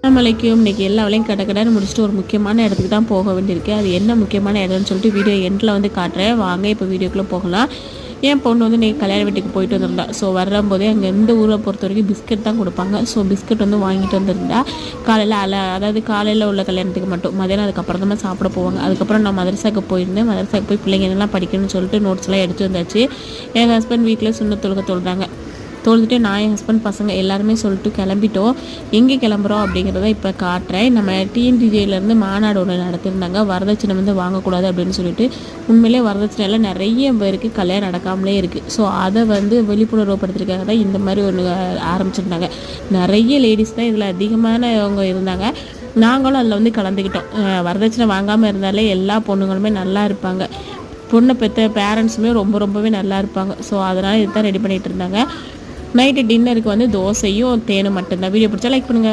திருவண்ணாமலைக்கும் இன்றைக்கி எல்லா வேலையும் கடன்னு முடிச்சுட்டு ஒரு முக்கியமான இடத்துக்கு தான் போக வேண்டியிருக்கு. அது என்ன முக்கியமான இடம்னு சொல்லிட்டு வீடியோ எண்டில் வந்து காட்டுறேன். வாங்க இப்போ வீடியோக்குள்ளே போகலாம். என் பொண்ணு வந்து இன்றைக்கி கல்யாண வீட்டுக்கு போயிட்டு வந்திருந்தா. ஸோ வரும்போதே அங்கே இந்த ஊரை பொறுத்த வரைக்கும் பிஸ்கட் தான் கொடுப்பாங்க. ஸோ பிஸ்கட் வந்து வாங்கிட்டு வந்திருந்தா. காலையில் அதாவது காலையில் உள்ள கல்யாணத்துக்கு மட்டும், மதியானம் அதுக்கப்புறம் தான் சாப்பிட போவாங்க. அதுக்கப்புறம் நான் மதரசாவுக்கு போயிருந்தேன். மதரசாவுக்கு போய் பிள்ளைங்க என்னெல்லாம் படிக்கணும்னு சொல்லிட்டு நோட்ஸ்லாம் எடுத்து வந்தாச்சு. என் ஹஸ்பண்ட் வீட்டில் சுண்ண தொழுகை தொழுதாங்க. தொழுதுட்டு நான் என் ஹஸ்பண்ட் பசங்க எல்லாருமே சொல்லிட்டு கிளம்பிட்டோம். எங்கே கிளம்புறோம் அப்படிங்கிறத இப்போ காட்டுறேன். நம்ம டிஎன்டிஜேலேருந்து மாநாடு ஒன்று நடத்திருந்தாங்க. வரதட்சணை வந்து வாங்கக்கூடாது அப்படின்னு சொல்லிட்டு. உண்மையிலே வரதட்சணையில் நிறைய பேருக்கு கல்யாணம் நடக்காமலே இருக்குது. ஸோ அதை வந்து விழிப்புணர்வுப்படுத்துறதுக்காக தான் இந்த மாதிரி ஒன்று ஆரம்பிச்சிருந்தாங்க. நிறைய லேடிஸ் தான் இதில் அதிகமானவங்க இருந்தாங்க. நாங்களும் அதில் வந்து கலந்துக்கிட்டோம். வரதட்சணை வாங்காமல் இருந்தாலே எல்லா பொண்ணுங்களுமே நல்லா இருப்பாங்க. பொண்ணை பெற்ற பேரண்ட்ஸுமே ரொம்பவே நல்லா இருப்பாங்க. ஸோ அதனால் இதுதான் ரெடி பண்ணிகிட்டு இருந்தாங்க. நைட்டு டின்னருக்கு வந்து தோசையும் தேனும் மட்டும்தான். வீடியோ பிடிச்சா லைக் பண்ணுங்கள்.